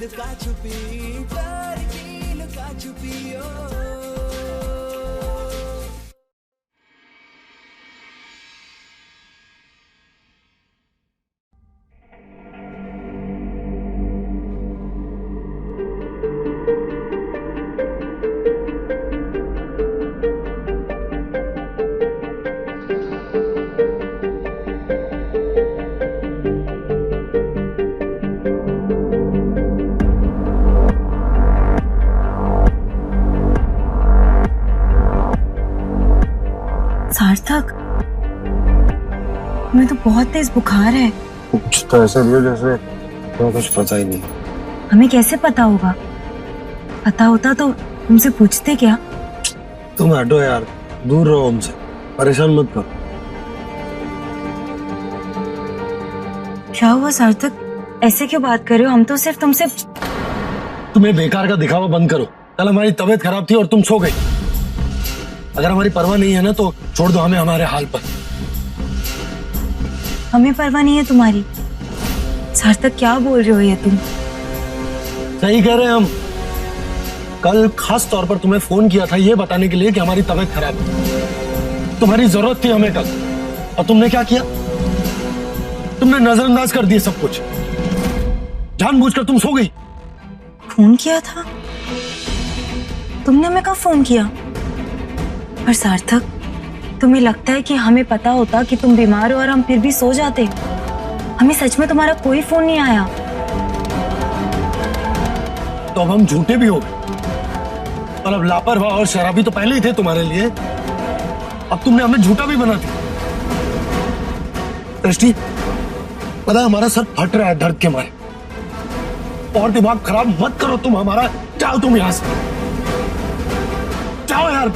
लुका छुपी, प्यार की लुका छुपी ओ। सार्थक, तुम्हें तो बहुत तेज बुखार है। कुछ तो ऐसे भी हो जैसे तुम्हें कुछ पता ही नहीं। हमें कैसे पता होगा? पता होता तो तुमसे पूछते क्या? तुम हटो यार, दूर रहो हमसे, परेशान मत करो। क्या हुआ सार्थक, ऐसे क्यों बात कर रहे हो? हम तो सिर्फ तुमसे। तुम्हें बेकार का दिखावा बंद करो। कल हमारी तबीयत खराब थी और तुम सो गई। अगर हमारी परवाह नहीं है ना तो छोड़ दो हमें हमारे हाल पर। हमें परवाह नहीं है तुम्हारी? सार्थक क्या बोल रहे हो ये तुम? सही कह रहे हैं हम। कल खास तौर पर तुम्हें फोन किया था ये बताने के लिए कि हमारी तबीयत खराब है। तुम्हारी जरूरत थी हमें कल, और तुमने क्या किया? तुमने नजरअंदाज कर दिया सब कुछ। जानबूझकर तुम सो गई। फोन किया था? तुमने हमें कब फोन किया? पर सार्थक, तुम्हें लगता है कि हमें पता होता कि तुम बीमार हो और हम फिर भी सो जाते? हमें सच में तुम्हारा कोई फोन नहीं आया। तो अब हम झूठे भी हो गए, और अब लापरवाह और शराबी तो पहले ही थे तुम्हारे लिए। अब तुमने हमें झूठा भी बना दिया। दृष्टि, पता है हमारा सर फट रहा है दर्द के मारे। और दिमाग खराब मत करो तुम हमारा। जाओ तुम यहां से, जाओ यार।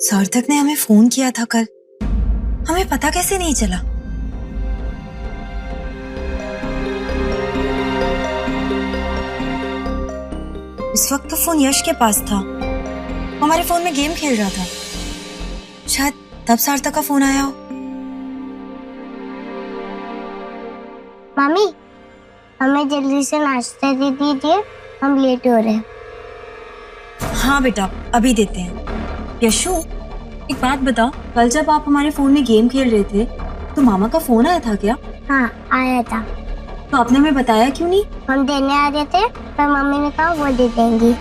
सार्थक ने हमें फोन किया था कल, हमें पता कैसे नहीं चला? इस वक्त तो फोन यश के पास था, हमारे फोन में गेम खेल रहा था। शायद तब सार्थक का फोन आया हो। मम्मी, हमें जल्दी से नाश्ता दे दीजिए, हम लेट हो रहे हैं। हाँ बेटा, अभी देते हैं। यशु, एक बात बताओ, कल जब आप हमारे फोन में गेम खेल रहे थे तो मामा का फोन आया था क्या? हाँ, आया था। तो आपने हमें बताया क्यों नहीं? हम देने आ रहे थे पर मम्मी ने कहा वो दे देंगी।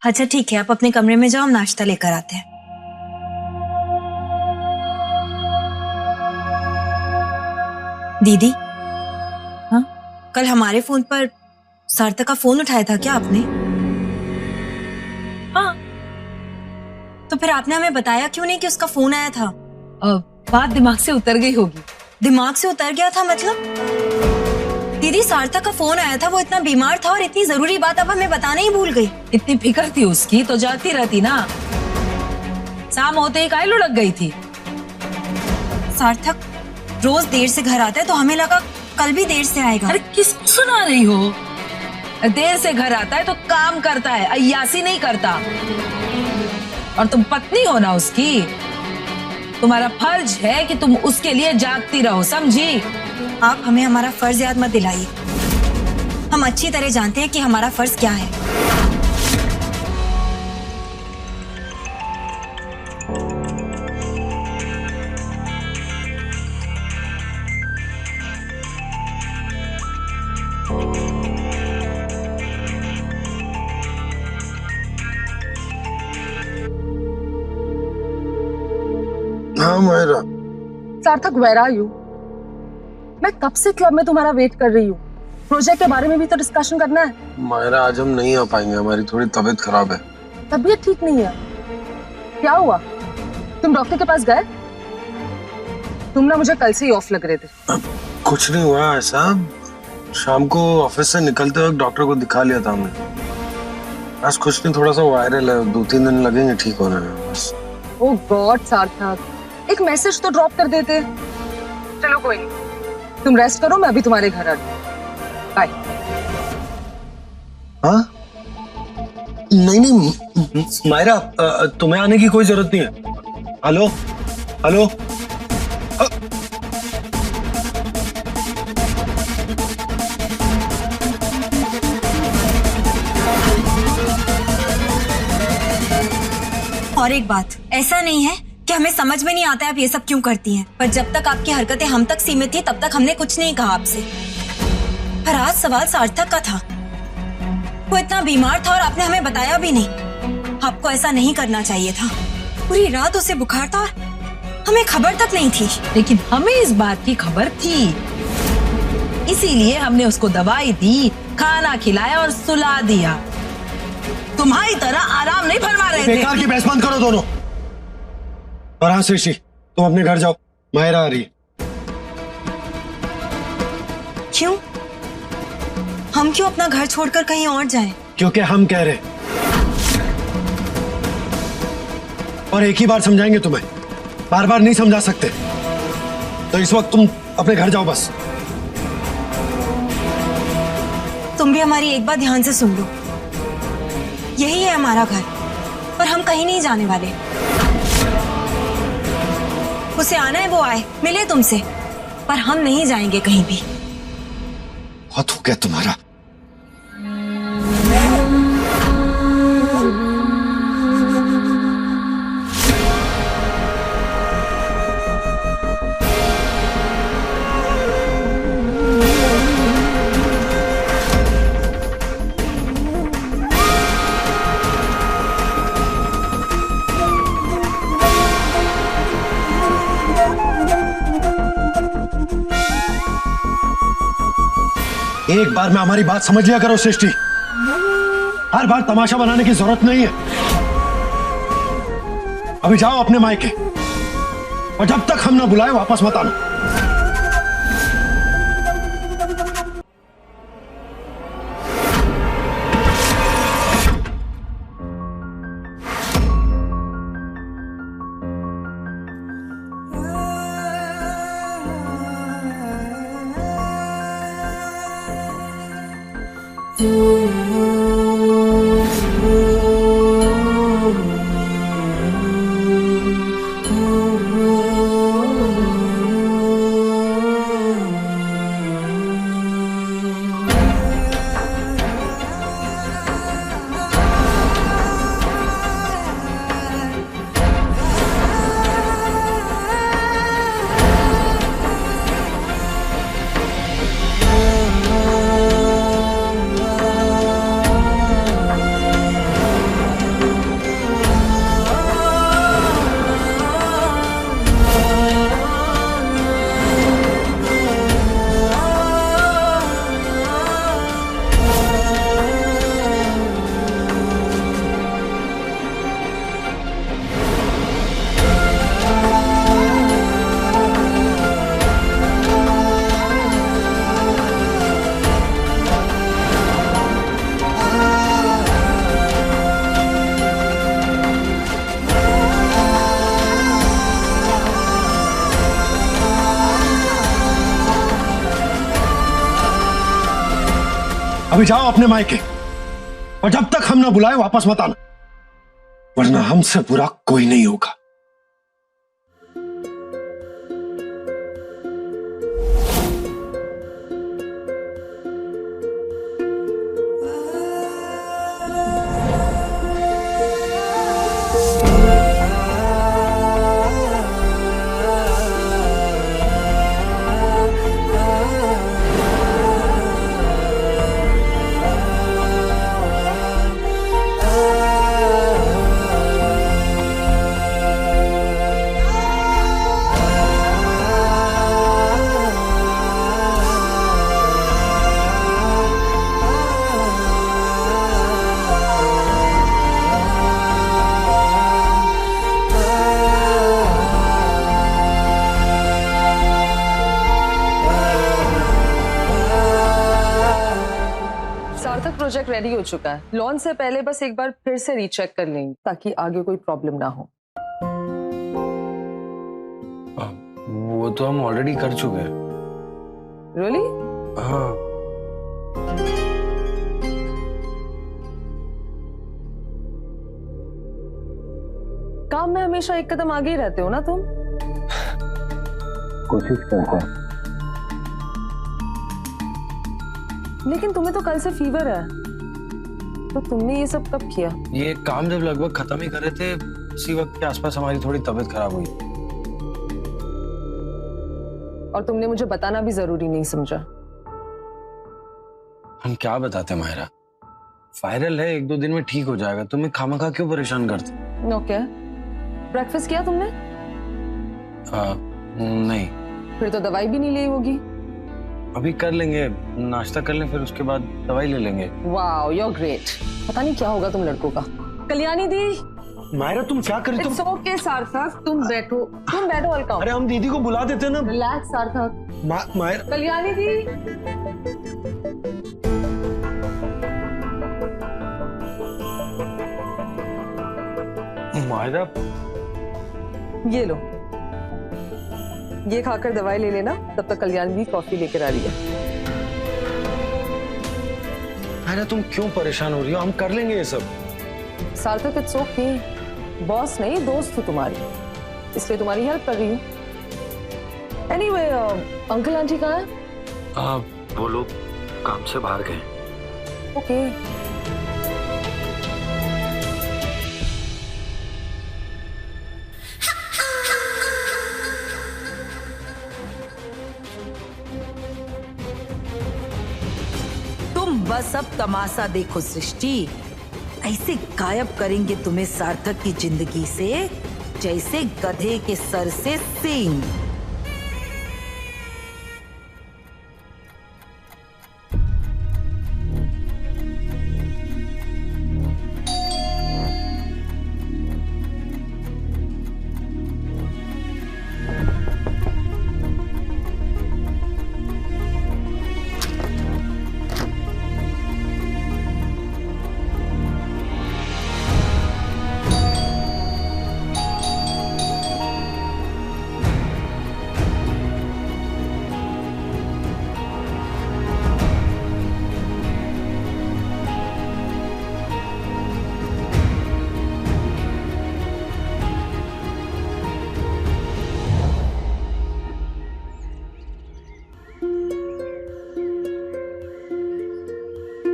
अच्छा ठीक है, आप अपने कमरे में जाओ, हम नाश्ता लेकर आते हैं। दीदी, हाँ, कल हमारे फोन पर सार्थक का फोन उठाया था क्या आपने? हाँ। तो फिर आपने हमें बताया क्यों नहीं कि उसका फोन आया था? बात दिमाग से उतर गई होगी। दिमाग से उतर गया था मतलब? दीदी, सार्थक का फोन आया था, वो इतना बीमार था और इतनी जरूरी बात अब हमें बताना ही भूल गई। इतनी फिक्र थी उसकी तो जाती रहती ना। शाम होते ही काहे लुढ़क गई थी? सार्थक रोज देर से घर आता है तो हमें लगा कल भी देर से आएगा। अरे किसको सुना रही हो? देर से घर आता है तो काम करता है, अय्यासी नहीं करता। और तुम पत्नी हो ना उसकी, तुम्हारा फर्ज है कि तुम उसके लिए जागती रहो, समझी? आप हमें हमारा फर्ज याद मत दिलाइए। हम अच्छी तरह जानते हैं कि हमारा फर्ज क्या है। हाँ मायरा। सार्थक, वेयर आर यू? मैं कब से क्लब में तुम्हारा वेट कर रही हूँ। प्रोजेक्ट के बारे में भी तो डिस्कशन करना है। मायरा, आज हम नहीं आ पाएंगे, हमारी थोड़ी तबीयत खराब है। तबीयत ठीक नहीं है? क्या हुआ? तुम डॉक्टर के पास गए? तुम ना मुझे कल से ही ऑफ लग रहे थे। कुछ नहीं हुआ ऐसा, शाम को ऑफिस से निकलते वक्त डॉक्टर को दिखा लिया था हमने। बस कुछ नहीं, थोड़ा सा वायरल है, 2-3 दिन लगेंगे ठीक होने में बस। ओह गॉड सार्थक, एक मैसेज तो ड्रॉप कर देते। चलो कोई नहीं, तुम रेस्ट करो, मैं अभी तुम्हारे घर आ रही हूँ। बाय। हाँ नहीं नहीं मायरा, तुम्हें आने की कोई जरूरत नहीं है। हेलो हेलो, और एक बात, ऐसा नहीं है कि हमें समझ में नहीं आता है आप ये सब क्यों करती हैं, पर जब तक आपकी हरकतें हम तक सीमित थी तब तक हमने कुछ नहीं कहा आपसे। पर आज सवाल सार्थक का था, वो इतना बीमार था और आपने हमें बताया भी नहीं। आपको ऐसा नहीं करना चाहिए था। पूरी रात उसे बुखार था और हमें खबर तक नहीं थी। लेकिन हमें इस बात की खबर थी, इसीलिए हमने उसको दवाई दी, खाना खिलाया और सुला दिया। तुम्हारी तरह आराम नहीं फरमा रहे थे। बेकार की बहस बंद करो दोनों। और हाँ सृष्टि, तुम अपने घर जाओ, मायरा आ रही है। क्यों? हम क्यों अपना घर छोड़कर कहीं और जाएं? क्योंकि हम कह रहे, और एक ही बार समझाएंगे तुम्हें, बार बार नहीं समझा सकते। तो इस वक्त तुम अपने घर जाओ बस। तुम भी हमारी एक बात ध्यान से सुन लो, यही है हमारा घर और हम कहीं नहीं जाने वाले। उसे आना है वो आए, मिले तुमसे, पर हम नहीं जाएंगे कहीं भी। बहुत हो गया तुम्हारा। एक बार में हमारी बात समझ लिया करो सृष्टि, हर बार तमाशा बनाने की जरूरत नहीं है। अभी जाओ अपने मायके, और जब तक हम ना बुलाए वापस मत आना। अभी जाओ अपने मायके, और जब तक हम ना बुलाए वापस मत आना, वरना हमसे बुरा कोई नहीं होगा। प्रोजेक्ट रेडी हो चुका है। लॉन्च से पहले बस एक बार फिर से रीचेक कर लेंगे ताकि आगे कोई प्रॉब्लम ना हो। वो तो हम ऑलरेडी कर चुके हैं। रियली? हाँ। काम में हमेशा एक कदम आगे ही रहते हो ना तुम। कोशिश करते हैं। लेकिन तुम्हें तो कल से फीवर है, तो तुमने ये सब कब किया? ये काम जब लगभग खत्म ही कर रहे थे, इसी वक्त के आसपास हमारी थोड़ी तबीयत खराब हुई। और तुमने मुझे बताना भी जरूरी नहीं समझा। हम क्या बताते मायरा, वायरल है, 1-2 दिन में ठीक हो जाएगा। तुम्हें खामखा क्यों परेशान करते? ओके, ब्रेकफास्ट किया तुमने? नहीं। फिर तो दवाई भी नहीं ली होगी। अभी कर लेंगे, नाश्ता कर लें, फिर उसके बाद दवाई ले लेंगे। Wow, you are great. पता नहीं क्या होगा तुम लड़कों का। कल्याणी दी। मायरा तुम क्या कर रही इट्स ओके सार्थक, तुम बैठो हल्का। अरे हम दीदी को बुला देते ना। रिलैक्स सार्थक। मायरा। कल्याणी दी। मायरा, ये लो, ये खाकर दवाई ले लेना, तब तक कल्याणी दी कॉफी लेकर आ रही है। मायरा तुम क्यों परेशान हो रही हो? हम कर लेंगे ये सब। सार्थक इट्स ओके, बॉस नहीं दोस्त हो तुम्हारी, इसलिए तुम्हारी हेल्प कर रही हूँ। एनीवे, अंकल आंटी कहाँ है? वो लोग काम से बाहर गए। ओके। तुम बस अब तमाशा देखो सृष्टि, ऐसे गायब करेंगे तुम्हें सार्थक की जिंदगी से जैसे गधे के सर से सींग।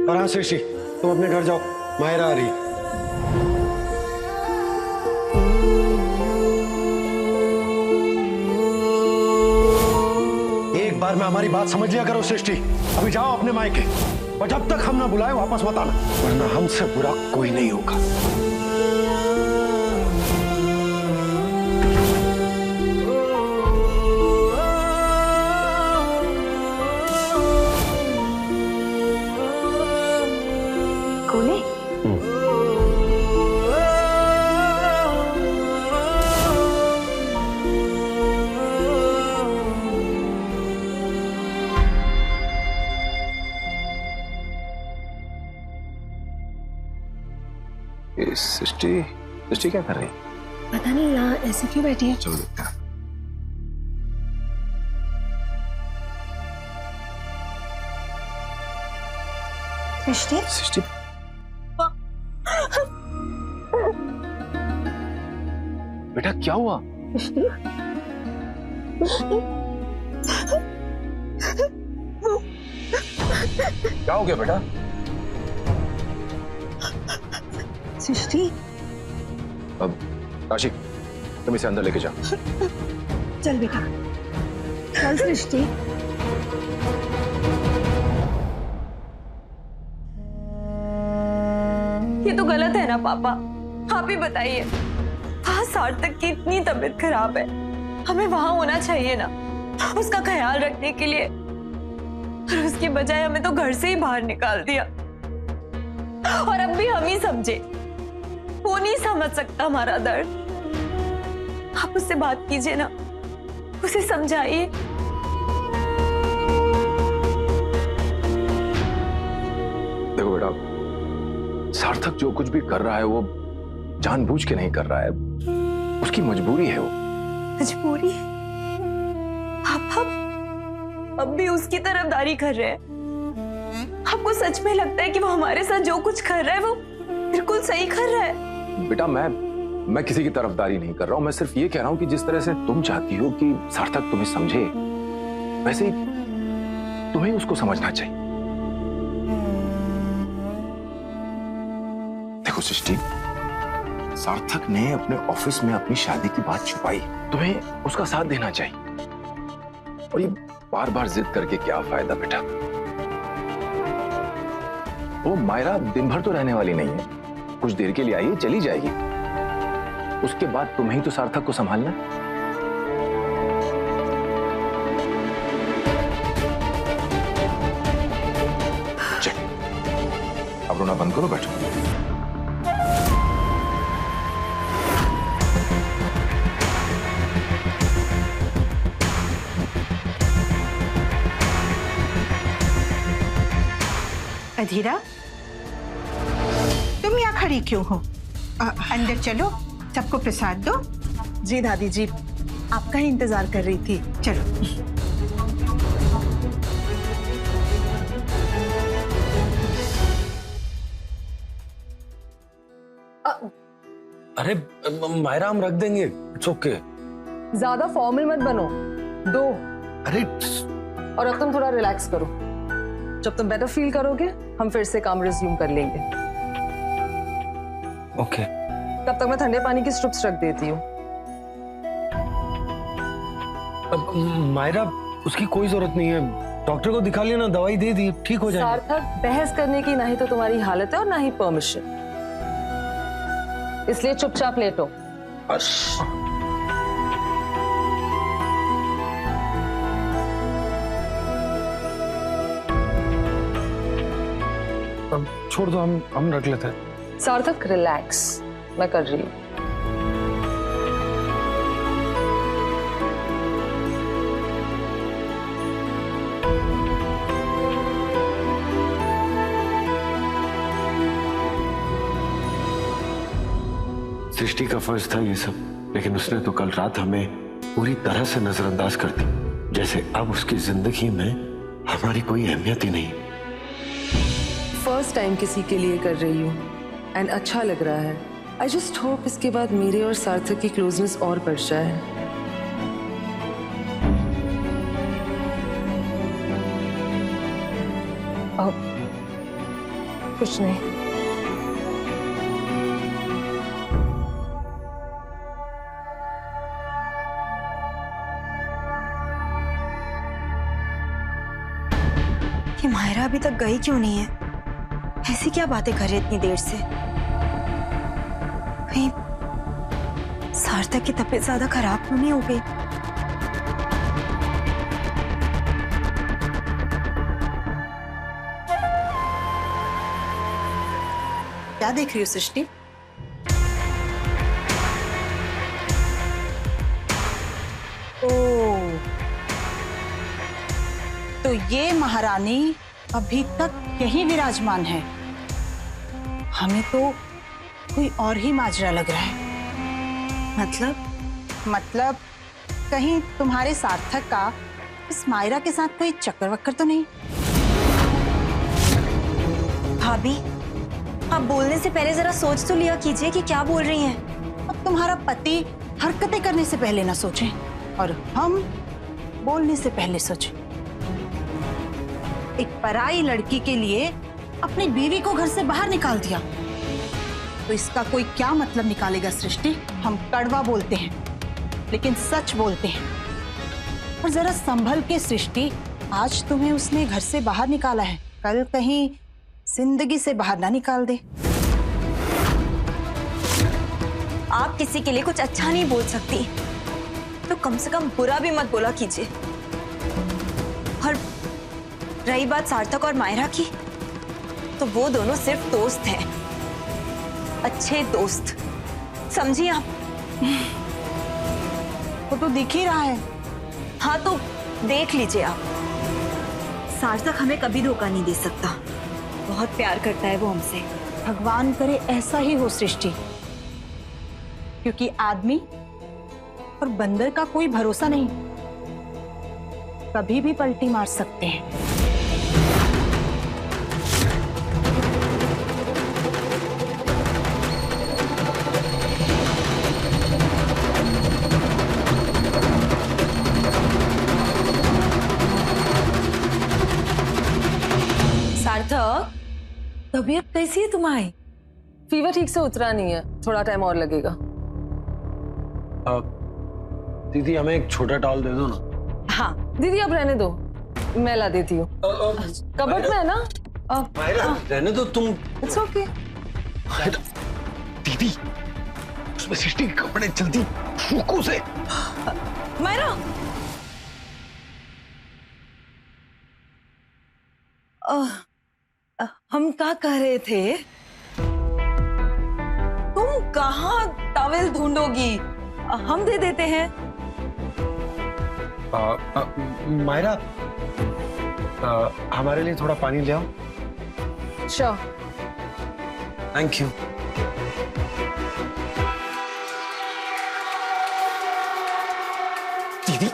और हाँ सृष्टि, तुम अपने घर जाओ, मायरा आ रही है। एक बार में हमारी बात समझ लिया करो सृष्टि। अभी जाओ अपने मायके, और जब तक हम ना बुलाए वापस मत आना, वरना हमसे बुरा कोई नहीं होगा। सृष्टि क्या कर रही है? पता नहीं, यहाँ ऐसे क्यों बैठी है? चलो देखते हैं। सृष्टि, बेटा क्या हुआ? क्या हो गया बेटा? सृष्टि, अब राशि, तुम इसे अंदर लेके जाओ। चल बेटा, चल सृष्टि। ये तो गलत है ना पापा, आप ही बताइए। वहाँ सार्थक की इतनी तबीयत खराब है, हमें वहां होना चाहिए ना उसका ख्याल रखने के लिए, और उसकी बजाय हमें तो घर से ही बाहर निकाल दिया। और अब भी हम ही समझे, वो नहीं समझ सकता हमारा दर्द। आप उससे बात कीजिए ना, उसे समझाइए। देखो बेटा, सार्थक जो कुछ भी कर रहा है वो जानबूझ के नहीं कर रहा है, उसकी मजबूरी है वो। मजबूरी? आप अब भी उसकी तरफदारी कर रहे हैं? आपको सच में लगता है कि वो हमारे साथ जो कुछ कर रहा है वो बिल्कुल सही कर रहा है? बेटा मैं किसी की तरफदारी नहीं कर रहा हूं, मैं सिर्फ ये कह रहा हूं कि जिस तरह से तुम चाहती हो कि सार्थक तुम्हें समझे, वैसे ही तुम्हें उसको समझना चाहिए। देखो सृष्टि, सार्थक ने अपने ऑफिस में अपनी शादी की बात छुपाई, तुम्हें उसका साथ देना चाहिए। और ये बार बार जिद करके क्या फायदा बेटा? वो मायरा दिन भर तो रहने वाली नहीं है, कुछ देर के लिए आई है, चली जाएगी। उसके बाद तुम्हें ही तो सार्थक को संभालना है। चल, अब रोना बंद करो, बैठो। अधीरा, तुम यहाँ खड़ी क्यों हो? अंदर चलो, सबको प्रसाद दो। जी दादी जी, आपका ही इंतजार कर रही थी। चलो। अरे मायरा, हम रख देंगे, इट्स ओके। ज्यादा फॉर्मल मत बनो, दो। अरे और अब तुम थोड़ा रिलैक्स करो, जब तुम बेटर फील करोगे हम फिर से काम रिज्यूम कर लेंगे। ओके। तब तक मैं ठंडे पानी की स्ट्रिप्स रख देती हूँ। मायरा, उसकी कोई जरूरत नहीं है, डॉक्टर को दिखा लिया ना, दवाई दे दी, ठीक हो जाएगा। सार्थक, बहस करने की ना ही तो तुम्हारी हालत है और ना ही परमिशन, इसलिए चुपचाप लेटो। अब छोड़ दो, हम रख लेते हैं। सार्थक रिलैक्स, मैं कर रही हूँ। सृष्टि का फर्ज था ये सब, लेकिन उसने तो कल रात हमें पूरी तरह से नजरअंदाज कर दी, जैसे अब उसकी जिंदगी में हमारी कोई अहमियत ही नहीं। फर्स्ट टाइम किसी के लिए कर रही हूँ एंड अच्छा लग रहा है। आई जस्ट होप इसके बाद मेरे और सार्थक की क्लोजनेस और बढ़ जाए। अब कुछ नहीं। ये मायरा अभी तक गई क्यों नहीं है? ऐसी क्या बातें कर रही इतनी देर से? कहीं सार्थक की तबीयत ज्यादा खराब तो नहीं हो गई? क्या देख रही हो सृष्टि? ओह, तो ये महारानी अभी तक यही विराजमान है। हमें तो कोई और ही माजरा लग रहा है। मतलब कहीं तुम्हारे सार्थक का इस मायरा के साथ कोई चक्कर वक्कर तो नहीं? भाभी, आप बोलने से पहले जरा सोच तो लिया कीजिए कि क्या बोल रही हैं। अब तुम्हारा पति हरकतें करने से पहले ना सोचें और हम बोलने से पहले सोचें। एक पराई लड़की के लिए अपनी बीवी को घर से बाहर निकाल दिया, तो इसका कोई क्या मतलब निकालेगा सृष्टि? हम कड़वा बोलते हैं लेकिन सच बोलते हैं। और जरा संभल के सृष्टि, आज तुम्हें उसने घर से बाहर निकाला है, कल कहीं जिंदगी से बाहर ना निकाल दे। आप किसी के लिए कुछ अच्छा नहीं बोल सकती तो कम से कम बुरा भी मत बोला कीजिए। और रही बात सार्थक और मायरा की, तो वो दोनों सिर्फ दोस्त हैं, अच्छे दोस्त, समझिए आप। वो तो दिख ही रहा है। हाँ तो देख लीजिए आप, सार्थक हमें कभी धोखा नहीं दे सकता। बहुत प्यार करता है वो हमसे। भगवान करे ऐसा ही हो सृष्टि, क्योंकि आदमी और बंदर का कोई भरोसा नहीं, कभी भी पलटी मार सकते हैं। सार्थक, तबीयत कैसी है तुम्हारी? फीवर ठीक से उतरा नहीं है, थोड़ा टाइम और लगेगा। दीदी हमें एक छोटा टॉवल दे दो ना। हाँ दीदी अब रहने दो, मैं ला देती हूँ। कबर्ड में है ना? रहने दो तुम। It's okay. दीदी उसमें सृष्टि के कपड़े जल्दी फूको से। मायरा, हम क्या कह रहे थे? तुम कहाँ टॉवेल ढूंढोगी? हम दे देते हैं। मायरा, हमारे लिए थोड़ा पानी ले आओ। श्योर। Thank you. दीदी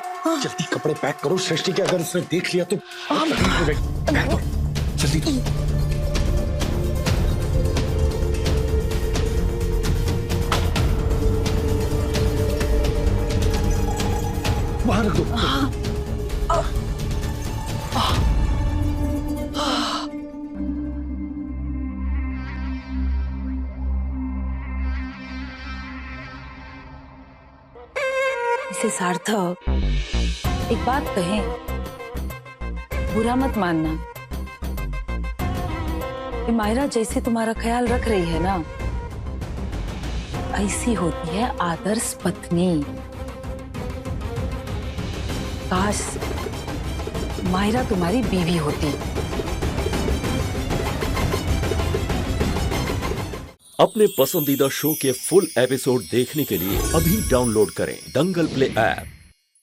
जल्दी कपड़े पैक करो, सृष्टि के अगर उसने देख लिया तो तकलीफ हो जाएगी। पैक करो जल्दी। वहां रख दो। इसे सार्थक, एक बात कहें, बुरा मत मानना। ये मायरा जैसे तुम्हारा ख्याल रख रही है ना, ऐसी होती है आदर्श पत्नी। काश मायरा तुम्हारी बीवी होती। अपने पसंदीदा शो के फुल एपिसोड देखने के लिए अभी डाउनलोड करें दंगल प्ले ऐप।